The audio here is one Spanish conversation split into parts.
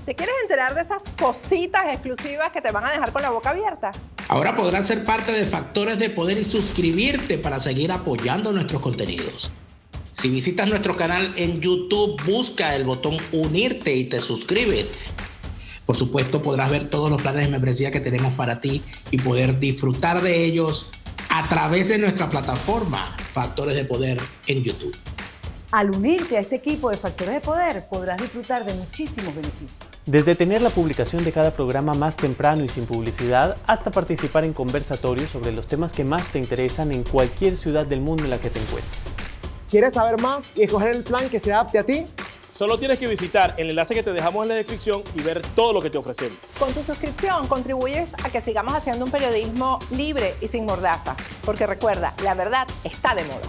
¿Te quieres enterar de esas cositas exclusivas que te van a dejar con la boca abierta? Ahora podrás ser parte de Factores de Poder y suscribirte para seguir apoyando nuestros contenidos. Si visitas nuestro canal en YouTube, busca el botón unirte y te suscribes. Por supuesto, podrás ver todos los planes de membresía que tenemos para ti y poder disfrutar de ellos a través de nuestra plataforma Factores de Poder en YouTube. Al unirte a este equipo de Factores de Poder, podrás disfrutar de muchísimos beneficios. Desde tener la publicación de cada programa más temprano y sin publicidad, hasta participar en conversatorios sobre los temas que más te interesan en cualquier ciudad del mundo en la que te encuentres. ¿Quieres saber más y escoger el plan que se adapte a ti? Solo tienes que visitar el enlace que te dejamos en la descripción y ver todo lo que te ofrecemos. Con tu suscripción contribuyes a que sigamos haciendo un periodismo libre y sin mordaza. Porque recuerda, la verdad está de moda.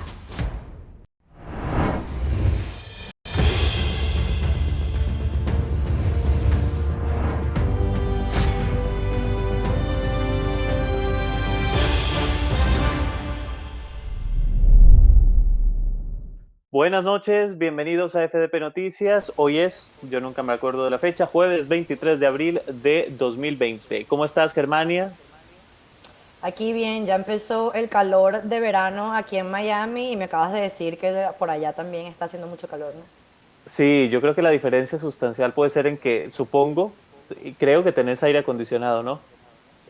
Buenas noches, bienvenidos a FDP Noticias. Hoy es, yo nunca me acuerdo de la fecha, jueves 23 de abril de 2020. ¿Cómo estás, Germania? Aquí bien, ya empezó el calor de verano aquí en Miami y me acabas de decir que por allá también está haciendo mucho calor, ¿no? Sí, yo creo que la diferencia sustancial puede ser en que, supongo, y creo que tenés aire acondicionado, ¿no?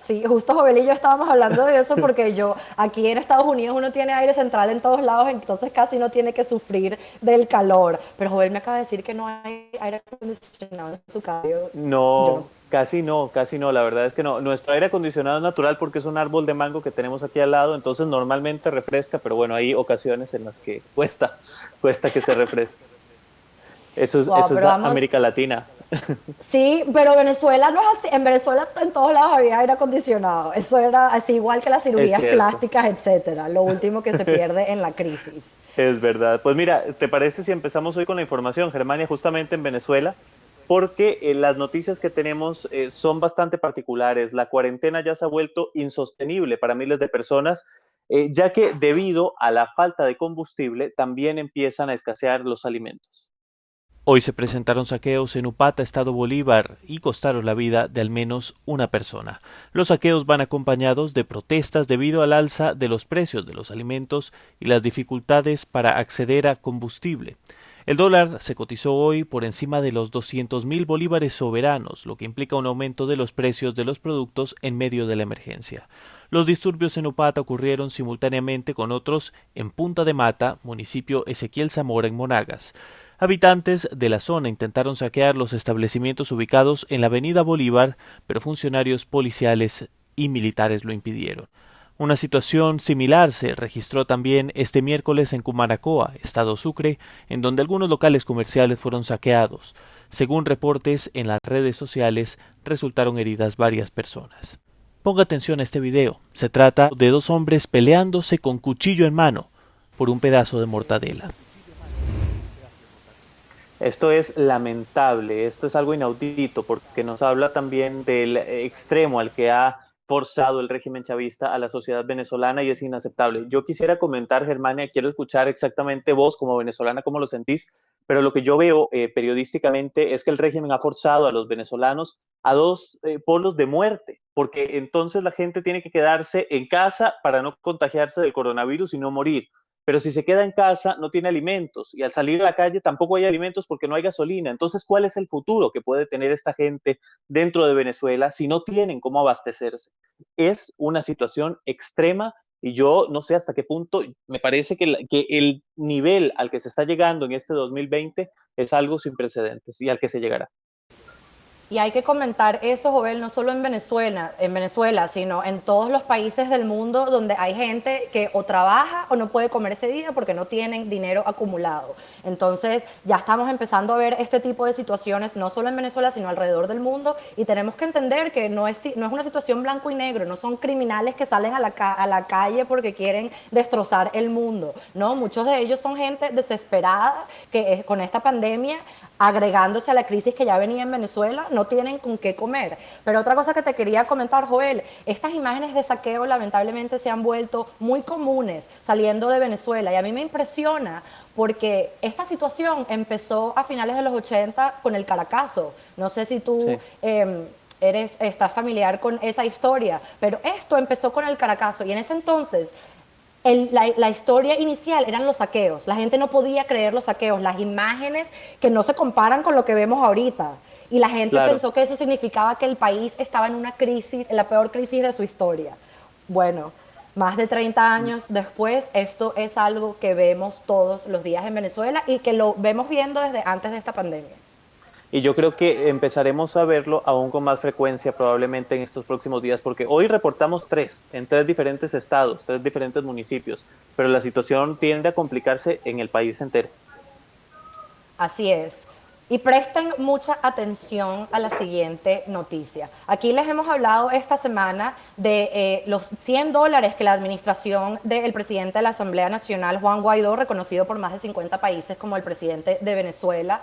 Sí, justo Jovel y yo estábamos hablando de eso porque yo, aquí en Estados Unidos uno tiene aire central en todos lados, entonces casi no tiene que sufrir del calor. Pero Jovel me acaba de decir que no hay aire acondicionado en su casa. No, casi no, la verdad es que no. Nuestro aire acondicionado es natural porque es un árbol de mango que tenemos aquí al lado, entonces normalmente refresca, pero bueno, hay ocasiones en las que cuesta que se refresque. Eso es América Latina. Sí, pero Venezuela no es así. En Venezuela en todos lados había aire acondicionado. Eso era así, igual que las cirugías plásticas, etcétera. Lo último que se pierde en la crisis. Es verdad. Pues mira, ¿te parece si empezamos hoy con la información, Germania, justamente en Venezuela? Porque las noticias que tenemos son bastante particulares. La cuarentena ya se ha vuelto insostenible para miles de personas, ya que debido a la falta de combustible también empiezan a escasear los alimentos. Hoy se presentaron saqueos en Upata, Estado Bolívar, y costaron la vida de al menos una persona. Los saqueos van acompañados de protestas debido al alza de los precios de los alimentos y las dificultades para acceder a combustible. El dólar se cotizó hoy por encima de los 200.000 bolívares soberanos, lo que implica un aumento de los precios de los productos en medio de la emergencia. Los disturbios en Upata ocurrieron simultáneamente con otros en Punta de Mata, municipio Ezequiel Zamora en Monagas. Habitantes de la zona intentaron saquear los establecimientos ubicados en la avenida Bolívar, pero funcionarios policiales y militares lo impidieron. Una situación similar se registró también este miércoles en Cumanacoa, estado Sucre, en donde algunos locales comerciales fueron saqueados. Según reportes en las redes sociales, resultaron heridas varias personas. Ponga atención a este video. Se trata de dos hombres peleándose con cuchillo en mano por un pedazo de mortadela. Esto es lamentable, esto es algo inaudito porque nos habla también del extremo al que ha forzado el régimen chavista a la sociedad venezolana y es inaceptable. Yo quisiera comentar, Germania, quiero escuchar exactamente vos como venezolana cómo lo sentís, pero lo que yo veo periodísticamente es que el régimen ha forzado a los venezolanos a dos polos de muerte, porque entonces la gente tiene que quedarse en casa para no contagiarse del coronavirus y no morir. Pero si se queda en casa no tiene alimentos y al salir a la calle tampoco hay alimentos porque no hay gasolina. Entonces, ¿cuál es el futuro que puede tener esta gente dentro de Venezuela si no tienen cómo abastecerse? Es una situación extrema y yo no sé hasta qué punto, me parece que el nivel al que se está llegando en este 2020 es algo sin precedentes y al que se llegará. Y hay que comentar eso, Jovel, no solo en Venezuela, sino en todos los países del mundo donde hay gente que o trabaja o no puede comer ese día porque no tienen dinero acumulado. Entonces ya estamos empezando a ver este tipo de situaciones, no solo en Venezuela, sino alrededor del mundo, y tenemos que entender que no es una situación blanco y negro, no son criminales que salen a la calle porque quieren destrozar el mundo, ¿no? Muchos de ellos son gente desesperada que con esta pandemia, agregándose a la crisis que ya venía en Venezuela, no tienen con qué comer. Pero otra cosa que te quería comentar, Joel, estas imágenes de saqueo lamentablemente se han vuelto muy comunes saliendo de Venezuela y a mí me impresiona porque esta situación empezó a finales de los 80 con el Caracazo. No sé si tú estás familiar con esa historia, pero esto empezó con el Caracazo y en ese entonces la historia inicial eran los saqueos. La gente no podía creer los saqueos, las imágenes que no se comparan con lo que vemos ahorita. Y la gente pensó que eso significaba que el país estaba en una crisis, en la peor crisis de su historia. Bueno, más de 30 años después, esto es algo que vemos todos los días en Venezuela y que lo vemos viendo desde antes de esta pandemia. Y yo creo que empezaremos a verlo aún con más frecuencia probablemente en estos próximos días, porque hoy reportamos en tres diferentes estados, 3 diferentes municipios, pero la situación tiende a complicarse en el país entero. Así es. Y presten mucha atención a la siguiente noticia. Aquí les hemos hablado esta semana de los $100 que la administración del presidente de la Asamblea Nacional, Juan Guaidó, reconocido por más de 50 países como el presidente de Venezuela,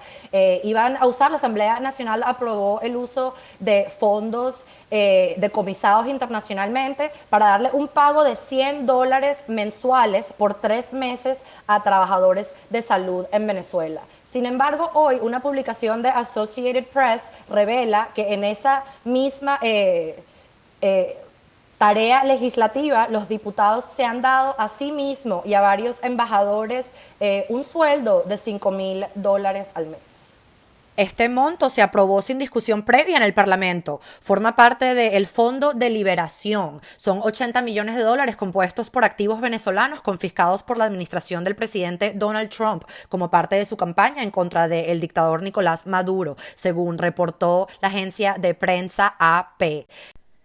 iban a usar. La Asamblea Nacional aprobó el uso de fondos decomisados internacionalmente para darle un pago de $100 mensuales por 3 meses a trabajadores de salud en Venezuela. Sin embargo, hoy una publicación de Associated Press revela que en esa misma tarea legislativa, los diputados se han dado a sí mismos y a varios embajadores un sueldo de $5,000 al mes. Este monto se aprobó sin discusión previa en el Parlamento. Forma parte del Fondo de Liberación. Son $80 millones compuestos por activos venezolanos confiscados por la administración del presidente Donald Trump como parte de su campaña en contra del dictador Nicolás Maduro, según reportó la agencia de prensa AP.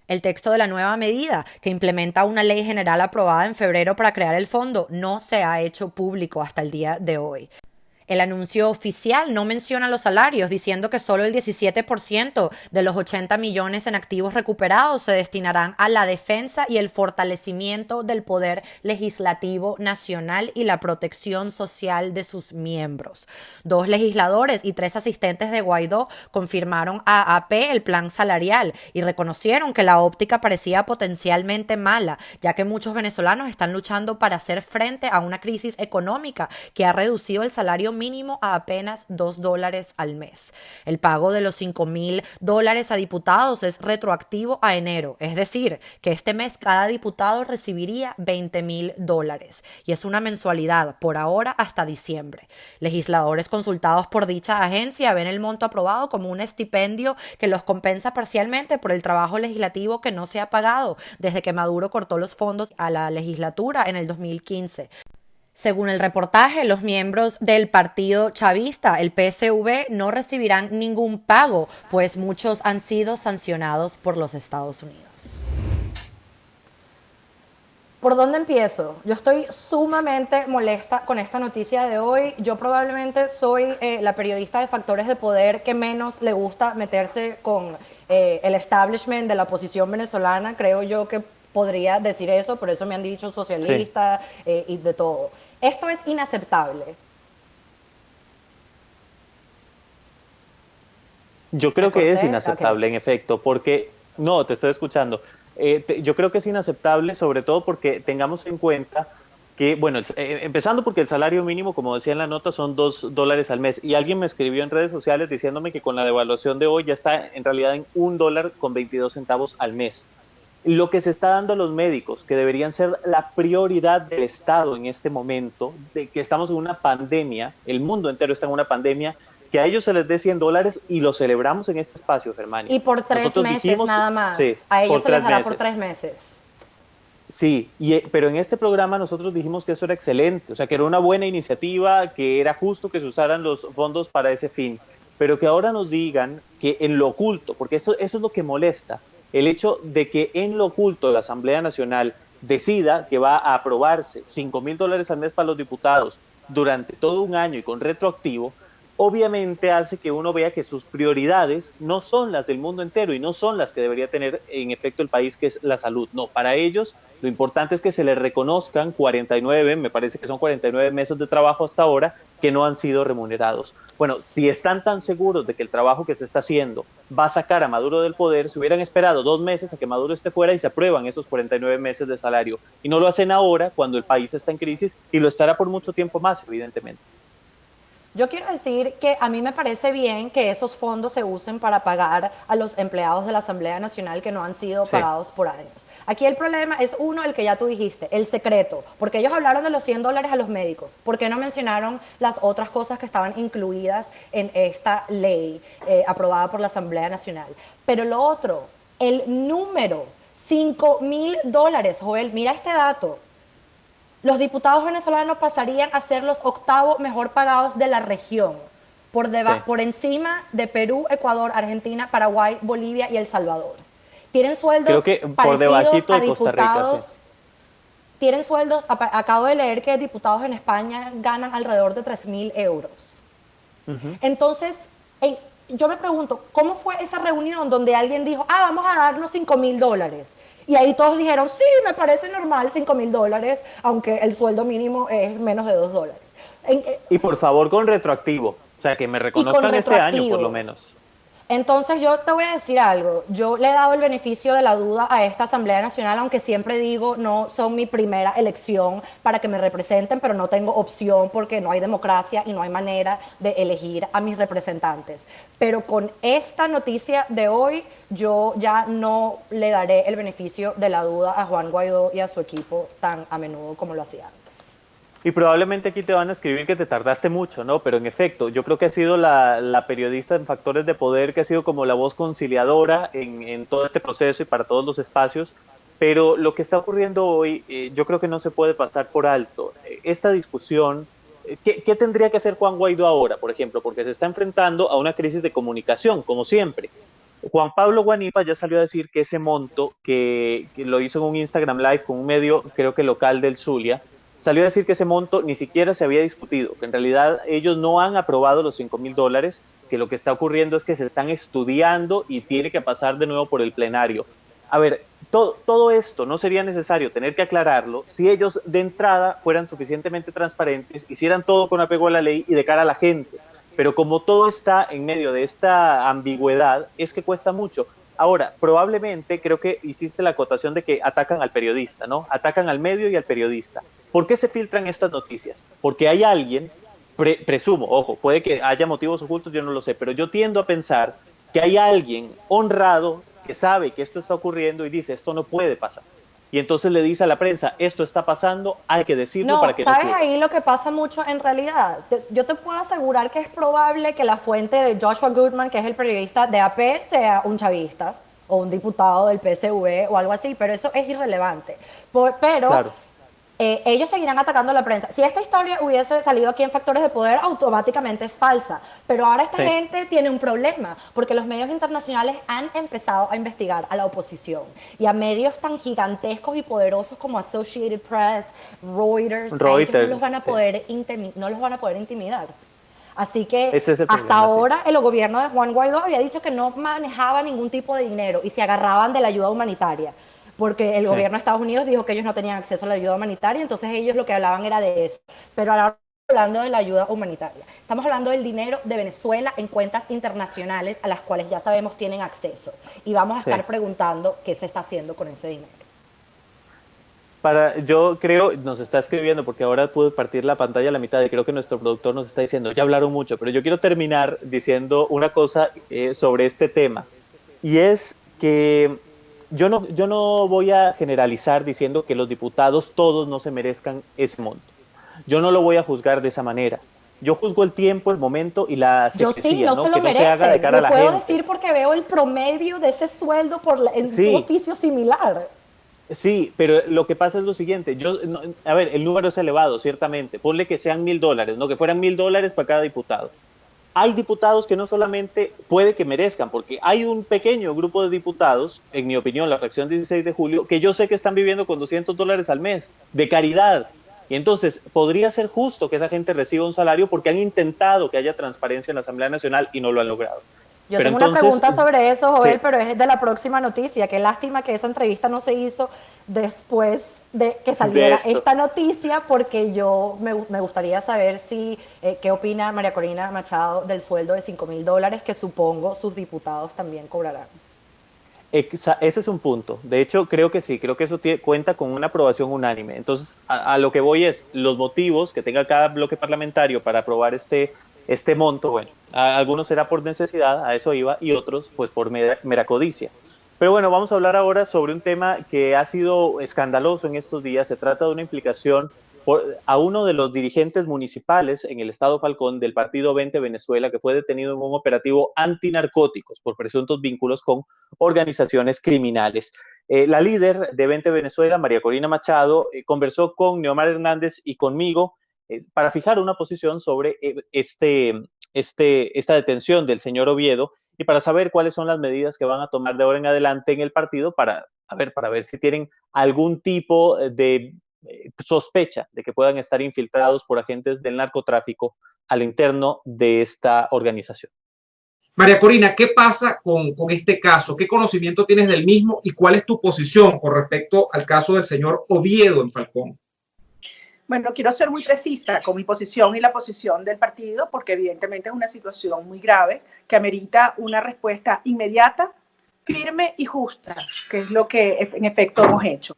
El texto de la nueva medida, que implementa una ley general aprobada en febrero para crear el fondo, no se ha hecho público hasta el día de hoy. El anuncio oficial no menciona los salarios, diciendo que solo el 17% de los 80 millones en activos recuperados se destinarán a la defensa y el fortalecimiento del poder legislativo nacional y la protección social de sus miembros. 2 legisladores y 3 asistentes de Guaidó confirmaron a AP el plan salarial y reconocieron que la óptica parecía potencialmente mala, ya que muchos venezolanos están luchando para hacer frente a una crisis económica que ha reducido el salario mínimo a apenas $2 al mes. El pago de los $5,000 a diputados es retroactivo a enero, es decir, que este mes cada diputado recibiría $20,000 y es una mensualidad por ahora hasta diciembre. Legisladores consultados por dicha agencia ven el monto aprobado como un estipendio que los compensa parcialmente por el trabajo legislativo que no se ha pagado desde que Maduro cortó los fondos a la legislatura en el 2015. Según el reportaje, los miembros del partido chavista, el PSV, no recibirán ningún pago, pues muchos han sido sancionados por los Estados Unidos. ¿Por dónde empiezo? Yo estoy sumamente molesta con esta noticia de hoy. Yo probablemente soy la periodista de Factores de Poder que menos le gusta meterse con el establishment de la oposición venezolana. Creo yo que podría decir eso, por eso me han dicho socialista y de todo. Esto es inaceptable. Yo creo que es inaceptable, en efecto, porque... No, te estoy escuchando. Yo creo que es inaceptable, sobre todo porque tengamos en cuenta que, bueno, empezando porque el salario mínimo, como decía en la nota, son $2 al mes. Y alguien me escribió en redes sociales diciéndome que con la devaluación de hoy ya está en realidad en $1.22 al mes. Lo que se está dando a los médicos, que deberían ser la prioridad del Estado en este momento, de que estamos en una pandemia, el mundo entero está en una pandemia, que a ellos se les dé $100 y lo celebramos en este espacio, Germania. Y por 3 meses nada más. Sí, a ellos se les dará por 3 meses. Sí, pero en este programa nosotros dijimos que eso era excelente, o sea, que era una buena iniciativa, que era justo que se usaran los fondos para ese fin, pero que ahora nos digan que en lo oculto, porque eso es lo que molesta, el hecho de que en lo oculto la Asamblea Nacional decida que va a aprobarse $5,000 al mes para los diputados durante todo un año y con retroactivo, obviamente hace que uno vea que sus prioridades no son las del mundo entero y no son las que debería tener en efecto el país, que es la salud. No, para ellos lo importante es que se les reconozcan 49, me parece que son 49 meses de trabajo hasta ahora, que no han sido remunerados. Bueno, si están tan seguros de que el trabajo que se está haciendo va a sacar a Maduro del poder, se hubieran esperado 2 meses a que Maduro esté fuera y se aprueban esos 49 meses de salario. Y no lo hacen ahora, cuando el país está en crisis, y lo estará por mucho tiempo más, evidentemente. Yo quiero decir que a mí me parece bien que esos fondos se usen para pagar a los empleados de la Asamblea Nacional que no han sido pagados por años. Aquí el problema es uno, el que ya tú dijiste, el secreto, porque ellos hablaron de los $100 a los médicos. ¿Por qué no mencionaron las otras cosas que estaban incluidas en esta ley aprobada por la Asamblea Nacional? Pero lo otro, el número, $5.000, Joel, mira este dato. Los diputados venezolanos pasarían a ser los 8º mejor pagados de la región, por encima de Perú, Ecuador, Argentina, Paraguay, Bolivia y El Salvador. Tienen sueldos parecidos a diputados. Tienen sueldos, acabo de leer que diputados en España ganan alrededor de 3.000 euros. Entonces, yo me pregunto, ¿cómo fue esa reunión donde alguien dijo, vamos a darnos $5.000? Y ahí todos dijeron, sí, me parece normal $5.000, aunque el sueldo mínimo es menos de $2. Y por favor con retroactivo, o sea, que me reconozcan este año por lo menos. Entonces yo te voy a decir algo, yo le he dado el beneficio de la duda a esta Asamblea Nacional, aunque siempre digo no son mi primera elección para que me representen, pero no tengo opción porque no hay democracia y no hay manera de elegir a mis representantes. Pero con esta noticia de hoy, yo ya no le daré el beneficio de la duda a Juan Guaidó y a su equipo tan a menudo como lo hacía antes. Y probablemente aquí te van a escribir que te tardaste mucho, ¿no? Pero en efecto, yo creo que ha sido la periodista en Factores de Poder que ha sido como la voz conciliadora en todo este proceso y para todos los espacios. Pero lo que está ocurriendo hoy, yo creo que no se puede pasar por alto. Esta discusión, ¿qué tendría que hacer Juan Guaidó ahora, por ejemplo? Porque se está enfrentando a una crisis de comunicación, como siempre. Juan Pablo Guanipa ya salió a decir que ese monto, que lo hizo en un Instagram Live con un medio, creo que local del Zulia, salió a decir que ese monto ni siquiera se había discutido, que en realidad ellos no han aprobado los $5.000, que lo que está ocurriendo es que se están estudiando y tiene que pasar de nuevo por el plenario. A ver, todo esto no sería necesario tener que aclararlo si ellos de entrada fueran suficientemente transparentes, hicieran todo con apego a la ley y de cara a la gente. Pero como todo está en medio de esta ambigüedad, es que cuesta mucho. Ahora, probablemente creo que hiciste la acotación de que atacan al periodista, ¿no? Atacan al medio y al periodista. ¿Por qué se filtran estas noticias? Porque hay alguien, presumo, ojo, puede que haya motivos ocultos, yo no lo sé, pero yo tiendo a pensar que hay alguien honrado que sabe que esto está ocurriendo y dice, esto no puede pasar. Y entonces le dice a la prensa, esto está pasando, hay que decirlo para que no ocurra. ¿Sabes ahí lo que pasa mucho en realidad? Yo te puedo asegurar que es probable que la fuente de Joshua Goodman, que es el periodista de AP, sea un chavista o un diputado del PSV o algo así, pero eso es irrelevante. Claro. Ellos seguirán atacando a la prensa. Si esta historia hubiese salido aquí en Factores de Poder, automáticamente es falsa. Pero ahora esta gente tiene un problema, porque los medios internacionales han empezado a investigar a la oposición y a medios tan gigantescos y poderosos como Associated Press, Reuters no los van a poder intimidar. Así que hasta ahora el gobierno de Juan Guaidó había dicho que no manejaba ningún tipo de dinero y se agarraban de la ayuda humanitaria, porque el gobierno de Estados Unidos dijo que ellos no tenían acceso a la ayuda humanitaria, entonces ellos lo que hablaban era de eso. Pero ahora hablando de la ayuda humanitaria, estamos hablando del dinero de Venezuela en cuentas internacionales a las cuales ya sabemos tienen acceso. Y vamos a estar preguntando qué se está haciendo con ese dinero. Yo creo, nos está escribiendo, porque ahora pude partir la pantalla a la mitad y creo que nuestro productor nos está diciendo, ya hablaron mucho, pero yo quiero terminar diciendo una cosa sobre este tema. Y es que yo no voy a generalizar diciendo que los diputados todos no se merezcan ese monto. Yo no lo voy a juzgar de esa manera. Yo juzgo el tiempo, el momento y la secrecía, yo sí, no se lo que merece. No se haga de cara a la gente. Lo puedo decir porque veo el promedio de ese sueldo en un oficio similar. Sí, pero lo que pasa es lo siguiente. A ver, el número es elevado, ciertamente. Ponle que sean $1.000, ¿no? Que fueran $1.000 para cada diputado. Hay diputados que no solamente puede que merezcan, porque hay un pequeño grupo de diputados, en mi opinión, la fracción 16 de julio, que yo sé que están viviendo con $200 al mes, de caridad. Y entonces podría ser justo que esa gente reciba un salario porque han intentado que haya transparencia en la Asamblea Nacional y no lo han logrado. Yo Pero tengo una entonces, pregunta sobre eso, Joel, ¿qué? pero es de la próxima noticia. Qué lástima que esa entrevista no se hizo después de que saliera esta noticia, porque me gustaría saber qué opina María Corina Machado del sueldo de $5.000 que supongo sus diputados también cobrarán. Ese es un punto. De hecho, creo que sí, creo que eso cuenta con una aprobación unánime. Entonces, a lo que voy es los motivos que tenga cada bloque parlamentario para aprobar este monto. Bueno, algunos será por necesidad, a eso iba, y otros pues por mera codicia. Pero bueno, vamos a hablar ahora sobre un tema que ha sido escandaloso en estos días. Se trata de una implicación a uno de los dirigentes municipales en el estado Falcón del partido 20 Venezuela, que fue detenido en un operativo antinarcóticos por presuntos vínculos con organizaciones criminales. La líder de 20 Venezuela, María Corina Machado, conversó con Neomar Hernández y conmigo para fijar una posición sobre esta detención del señor Oviedo y para saber cuáles son las medidas que van a tomar de ahora en adelante en el partido para ver si tienen algún tipo de sospecha de que puedan estar infiltrados por agentes del narcotráfico al interno de esta organización. María Corina, ¿qué pasa con este caso? ¿Qué conocimiento tienes del mismo y cuál es tu posición con respecto al caso del señor Oviedo en Falcón? Bueno, quiero ser muy precisa con mi posición y la posición del partido, porque evidentemente es una situación muy grave que amerita una respuesta inmediata, firme y justa, que es lo que en efecto hemos hecho.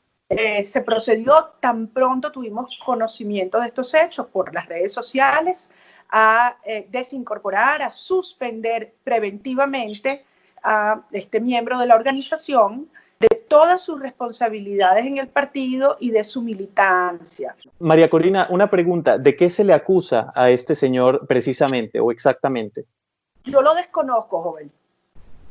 Se procedió tan pronto tuvimos conocimiento de estos hechos por las redes sociales a desincorporar, a suspender preventivamente a este miembro de la organización de todas sus responsabilidades en el partido y de su militancia. María Corina, una pregunta, ¿de qué se le acusa a este señor precisamente o exactamente? Yo lo desconozco, joven.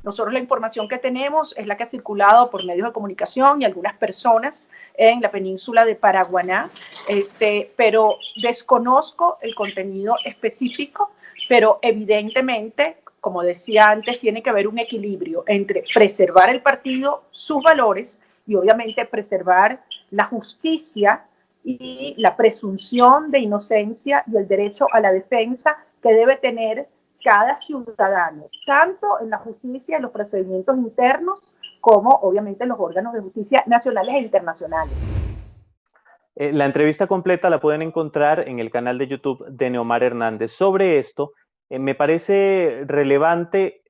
Nosotros la información que tenemos es la que ha circulado por medios de comunicación y algunas personas en la península de Paraguaná, pero desconozco el contenido específico, pero evidentemente, como decía antes, tiene que haber un equilibrio entre preservar el partido, sus valores y obviamente preservar la justicia y la presunción de inocencia y el derecho a la defensa que debe tener cada ciudadano, tanto en la justicia, en los procedimientos internos, como obviamente en los órganos de justicia nacionales e internacionales. La entrevista completa la pueden encontrar en el canal de YouTube de Neomar Hernández. Sobre esto, me parece relevante,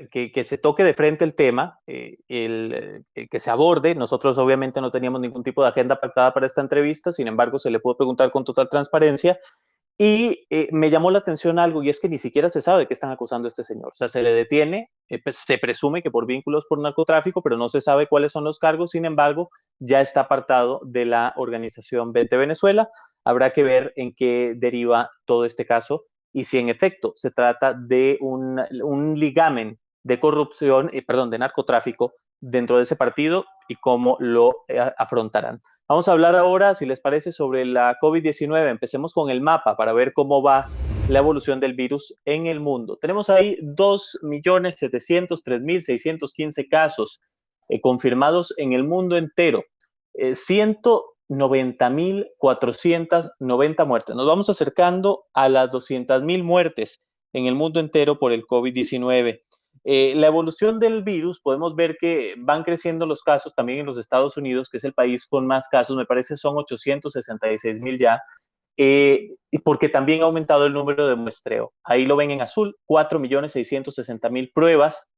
que se toque de frente el tema, que se aborde. Nosotros obviamente no teníamos ningún tipo de agenda pactada para esta entrevista, sin embargo se le pudo preguntar con total transparencia. Y me llamó la atención algo, y es que ni siquiera se sabe de qué están acusando a este señor. O sea, se le detiene, pues, se presume que por vínculos por narcotráfico, pero no se sabe cuáles son los cargos. Sin embargo, ya está apartado de la organización 20 Venezuela. Habrá que ver en qué deriva todo este caso y si en efecto se trata de un ligamen de corrupción, de narcotráfico dentro de ese partido y cómo lo afrontarán. Vamos a hablar ahora, si les parece, sobre la COVID-19. Empecemos con el mapa para ver cómo va la evolución del virus en el mundo. Tenemos ahí 2.703.615 casos confirmados en el mundo entero, 190.490 muertes. Nos vamos acercando a las 200.000 muertes en el mundo entero por el COVID-19. La evolución del virus, podemos ver que van creciendo los casos también en los Estados Unidos, que es el país con más casos, me parece son 866.000 ya, porque también ha aumentado el número de muestreo. Ahí lo ven en azul, 4.660.000 pruebas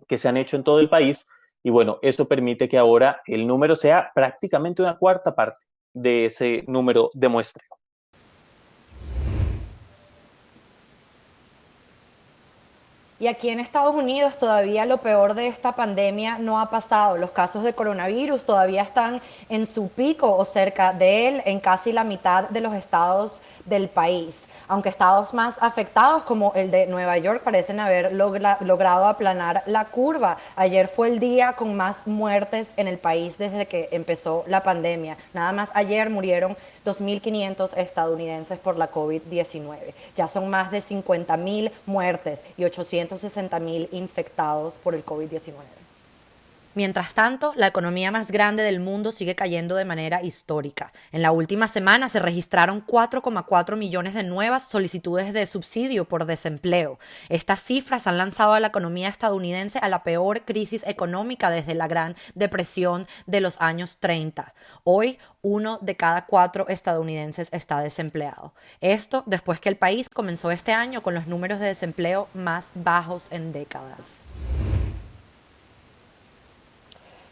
que se han hecho en todo el país, y bueno, eso permite que ahora el número sea prácticamente una cuarta parte de ese número de muestreo. Y aquí en Estados Unidos todavía lo peor de esta pandemia no ha pasado. Los casos de coronavirus todavía están en su pico o cerca de él en casi la mitad de los estados del país. Aunque estados más afectados como el de Nueva York parecen haber logrado aplanar la curva. Ayer fue el día con más muertes en el país desde que empezó la pandemia. Nada más ayer murieron 2.500 estadounidenses por la COVID-19. Ya son más de 50.000 muertes y 860.000 infectados por el COVID-19. Mientras tanto, la economía más grande del mundo sigue cayendo de manera histórica. En la última semana se registraron 4,4 millones de nuevas solicitudes de subsidio por desempleo. Estas cifras han lanzado a la economía estadounidense a la peor crisis económica desde la Gran Depresión de los años 30. Hoy, 1 de cada 4 estadounidenses está desempleado. Esto después que el país comenzó este año con los números de desempleo más bajos en décadas.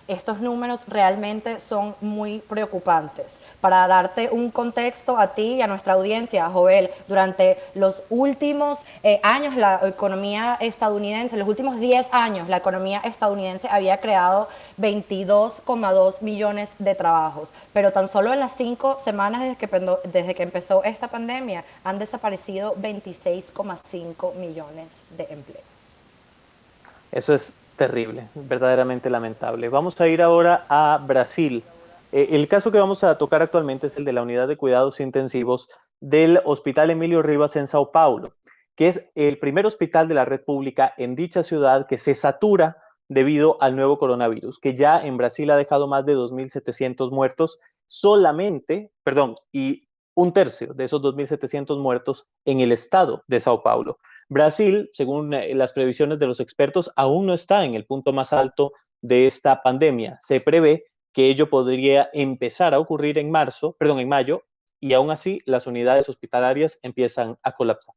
Estos números realmente son muy preocupantes. Para darte un contexto a ti y a nuestra audiencia, Joel, durante los últimos años la economía estadounidense, los últimos 10 años, la economía estadounidense había creado 22,2 millones de trabajos, pero tan solo en las 5 semanas desde que empezó esta pandemia han desaparecido 26,5 millones de empleos. Eso es terrible, verdaderamente lamentable. Vamos a ir ahora a Brasil. El caso que vamos a tocar actualmente es el de la unidad de cuidados intensivos del Hospital Emílio Ribas en Sao Paulo, que es el primer hospital de la red pública en dicha ciudad que se satura debido al nuevo coronavirus, que ya en Brasil ha dejado más de 2.700 muertos y un tercio de esos 2.700 muertos en el estado de Sao Paulo. Brasil, según las previsiones de los expertos, aún no está en el punto más alto de esta pandemia. Se prevé que ello podría empezar a ocurrir en mayo, y aún así las unidades hospitalarias empiezan a colapsar.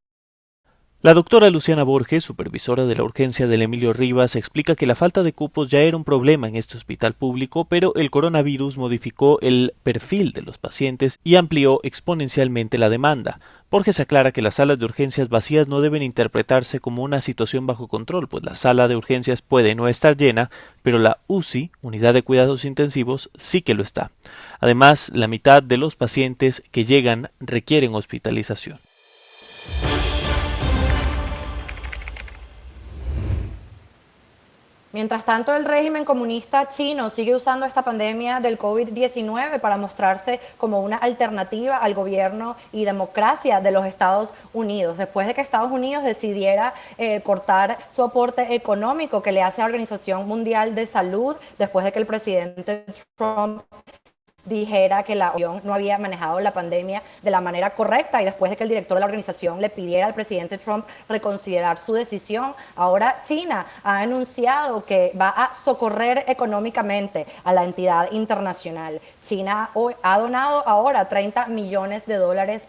La doctora Luciana Borges, supervisora de la urgencia del Emílio Ribas, explica que la falta de cupos ya era un problema en este hospital público, pero el coronavirus modificó el perfil de los pacientes y amplió exponencialmente la demanda. Borges aclara que las salas de urgencias vacías no deben interpretarse como una situación bajo control, pues la sala de urgencias puede no estar llena, pero la UCI, unidad de cuidados intensivos, sí que lo está. Además, la mitad de los pacientes que llegan requieren hospitalización. Mientras tanto, el régimen comunista chino sigue usando esta pandemia del COVID-19 para mostrarse como una alternativa al gobierno y democracia de los Estados Unidos, después de que Estados Unidos decidiera cortar su aporte económico que le hace a la Organización Mundial de Salud, después de que el presidente Trump dijera que la ONU no había manejado la pandemia de la manera correcta y después de que el director de la organización le pidiera al presidente Trump reconsiderar su decisión. Ahora China ha anunciado que va a socorrer económicamente a la entidad internacional. China ha donado ahora $30 millones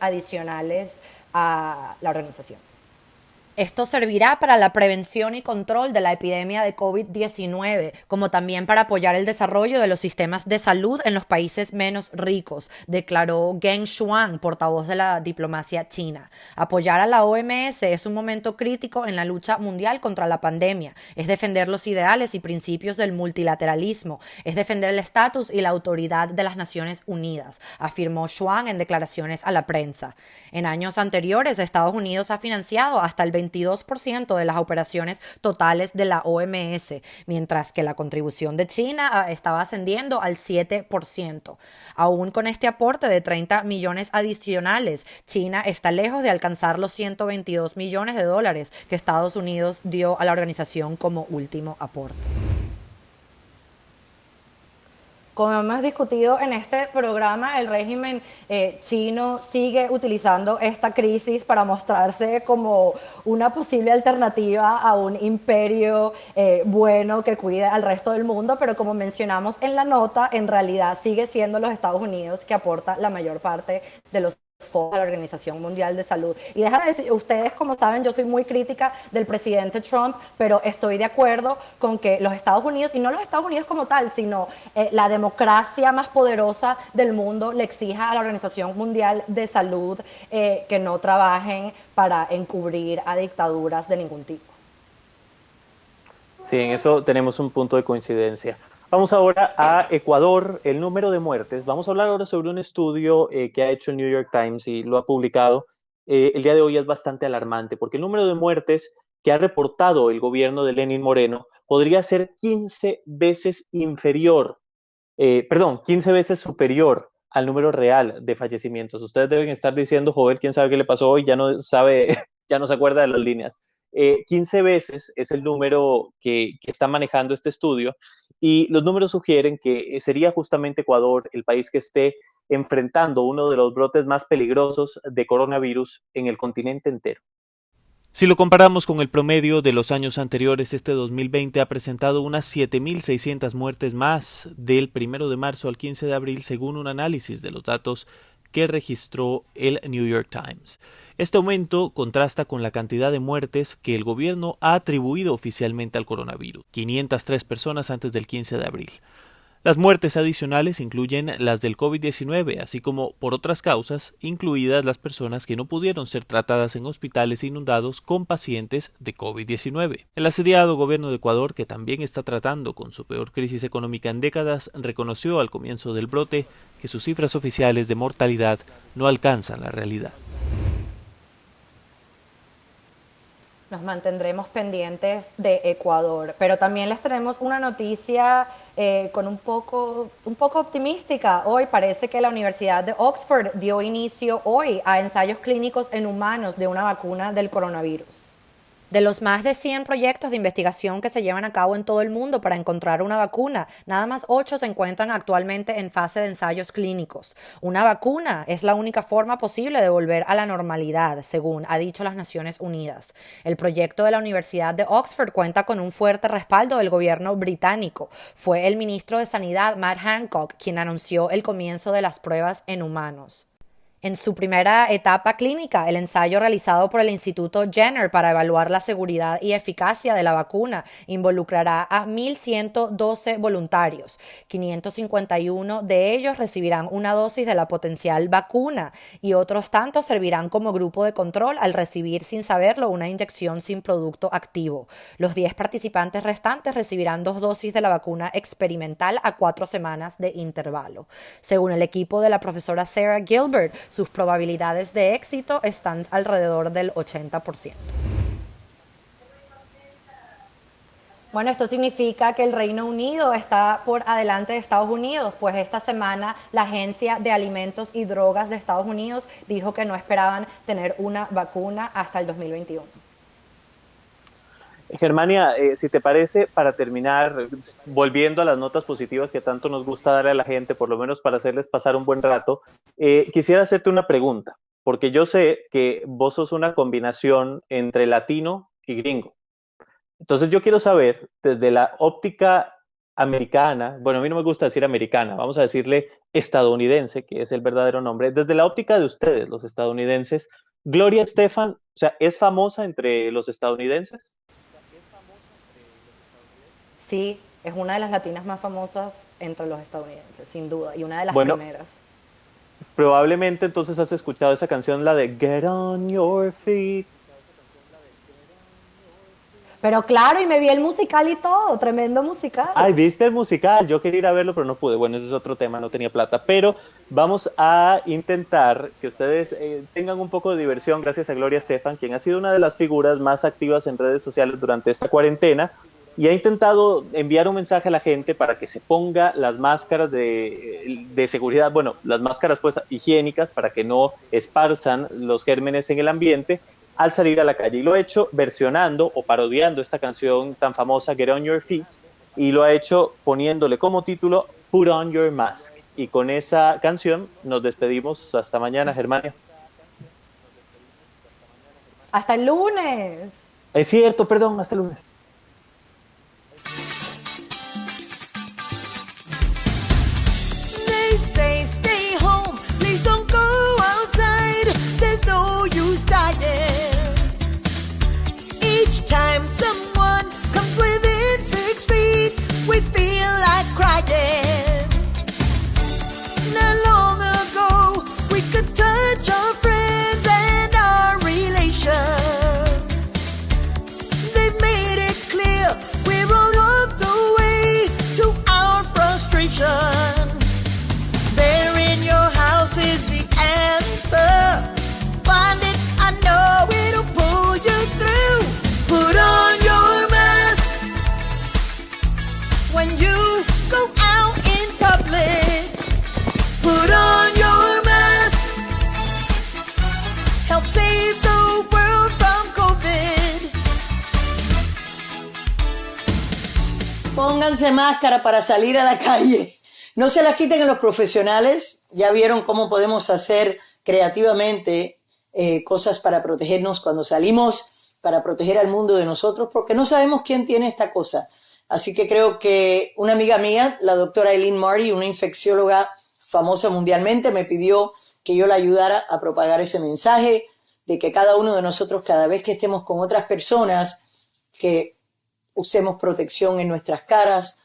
adicionales a la organización. Esto servirá para la prevención y control de la epidemia de COVID-19, como también para apoyar el desarrollo de los sistemas de salud en los países menos ricos, declaró Geng Shuang, portavoz de la diplomacia china. Apoyar a la OMS es un momento crítico en la lucha mundial contra la pandemia, es defender los ideales y principios del multilateralismo, es defender el estatus y la autoridad de las Naciones Unidas, afirmó Shuang en declaraciones a la prensa. En años anteriores, Estados Unidos ha financiado hasta el 22% de las operaciones totales de la OMS, mientras que la contribución de China estaba ascendiendo al 7%. Aún con este aporte de 30 millones adicionales, China está lejos de alcanzar los 122 millones de dólares que Estados Unidos dio a la organización como último aporte. Como hemos discutido en este programa, el régimen chino sigue utilizando esta crisis para mostrarse como una posible alternativa a un imperio bueno que cuide al resto del mundo, pero como mencionamos en la nota, en realidad sigue siendo los Estados Unidos que aporta la mayor parte de los fondos a la Organización Mundial de Salud. Y déjame decir, ustedes como saben, yo soy muy crítica del presidente Trump, pero estoy de acuerdo con que los Estados Unidos, y no los Estados Unidos como tal, sino la democracia más poderosa del mundo le exija a la Organización Mundial de Salud que no trabajen para encubrir a dictaduras de ningún tipo. Sí, en eso tenemos un punto de coincidencia. Vamos ahora a Ecuador, el número de muertes. Vamos a hablar ahora sobre un estudio que ha hecho el New York Times y lo ha publicado. El día de hoy es bastante alarmante porque el número de muertes que ha reportado el gobierno de Lenín Moreno podría ser 15 veces superior al número real de fallecimientos. Ustedes deben estar diciendo, joder, ¿quién sabe qué le pasó hoy? Ya no se acuerda de las líneas. 15 veces es el número que está manejando este estudio, y los números sugieren que sería justamente Ecuador el país que esté enfrentando uno de los brotes más peligrosos de coronavirus en el continente entero. Si lo comparamos con el promedio de los años anteriores, este 2020 ha presentado unas 7.600 muertes más del 1 de marzo al 15 de abril, según un análisis de los datos que registró el New York Times. Este aumento contrasta con la cantidad de muertes que el gobierno ha atribuido oficialmente al coronavirus, 503 personas antes del 15 de abril. Las muertes adicionales incluyen las del COVID-19, así como por otras causas, incluidas las personas que no pudieron ser tratadas en hospitales inundados con pacientes de COVID-19. El asediado gobierno de Ecuador, que también está tratando con su peor crisis económica en décadas, reconoció al comienzo del brote que sus cifras oficiales de mortalidad no alcanzan la realidad. Nos mantendremos pendientes de Ecuador, pero también les tenemos una noticia con un poco optimística. Hoy parece que la Universidad de Oxford dio inicio hoy a ensayos clínicos en humanos de una vacuna del coronavirus. De los más de 100 proyectos de investigación que se llevan a cabo en todo el mundo para encontrar una vacuna, nada más 8 se encuentran actualmente en fase de ensayos clínicos. Una vacuna es la única forma posible de volver a la normalidad, según ha dicho las Naciones Unidas. El proyecto de la Universidad de Oxford cuenta con un fuerte respaldo del gobierno británico. Fue el ministro de Sanidad, Matt Hancock, quien anunció el comienzo de las pruebas en humanos. En su primera etapa clínica, el ensayo realizado por el Instituto Jenner para evaluar la seguridad y eficacia de la vacuna involucrará a 1.112 voluntarios. 551 de ellos recibirán una dosis de la potencial vacuna y otros tantos servirán como grupo de control al recibir sin saberlo una inyección sin producto activo. Los 10 participantes restantes recibirán 2 dosis de la vacuna experimental a 4 semanas de intervalo. Según el equipo de la profesora Sarah Gilbert, sus probabilidades de éxito están alrededor del 80%. Bueno, esto significa que el Reino Unido está por adelante de Estados Unidos, pues esta semana la Agencia de Alimentos y Drogas de Estados Unidos dijo que no esperaban tener una vacuna hasta el 2021. Germania, si te parece, para terminar, volviendo a las notas positivas que tanto nos gusta darle a la gente, por lo menos para hacerles pasar un buen rato, quisiera hacerte una pregunta, porque yo sé que vos sos una combinación entre latino y gringo. Entonces yo quiero saber, desde la óptica americana, bueno, a mí no me gusta decir americana, vamos a decirle estadounidense, que es el verdadero nombre, desde la óptica de ustedes, los estadounidenses, Gloria Estefan, o sea, ¿es famosa entre los estadounidenses? Sí, es una de las latinas más famosas entre los estadounidenses, sin duda, y una de las primeras. Probablemente entonces has escuchado esa canción, la de Get on Your Feet. Pero claro, y me vi el musical y todo, tremendo musical. Ay, ¿viste el musical? Yo quería ir a verlo, pero no pude. Bueno, ese es otro tema, no tenía plata. Pero vamos a intentar que ustedes tengan un poco de diversión gracias a Gloria Estefan, quien ha sido una de las figuras más activas en redes sociales durante esta cuarentena y ha intentado enviar un mensaje a la gente para que se ponga las máscaras de seguridad, bueno, las máscaras pues higiénicas para que no esparzan los gérmenes en el ambiente al salir a la calle. Y lo ha hecho versionando o parodiando esta canción tan famosa, Get on Your Feet, y lo ha hecho poniéndole como título Put on Your Mask. Y con esa canción nos despedimos hasta mañana, Germania. Hasta el lunes. Es cierto, perdón, hasta el lunes. They say stay home, please don't go outside, there's no use dying. Each time someone comes within 6 feet, we feel like crying. Not long ago, we could touch our friends and our relations. They've made it clear we're all locked away to our frustration. There in your house is the answer. Find it, I know it'll pull you through. Put on your mask when you go out in public. Put on your mask. Help save the world from COVID. Pónganse máscara para salir a la calle. No se las quiten a los profesionales. Ya vieron cómo podemos hacer creativamente cosas para protegernos cuando salimos, para proteger al mundo de nosotros, porque no sabemos quién tiene esta cosa. Así que creo que una amiga mía, la doctora Eileen Marty, una infeccióloga famosa mundialmente, me pidió que yo la ayudara a propagar ese mensaje de que cada uno de nosotros, cada vez que estemos con otras personas, que usemos protección en nuestras caras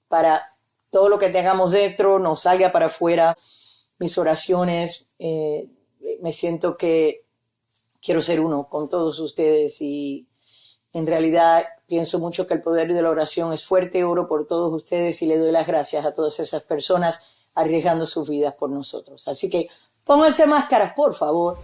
para todo lo que tengamos dentro no salga para afuera. Mis oraciones, me siento que quiero ser uno con todos ustedes y en realidad pienso mucho que el poder de la oración es fuerte. Oro por todos ustedes y le doy las gracias a todas esas personas arriesgando sus vidas por nosotros. Así que pónganse máscaras, por favor.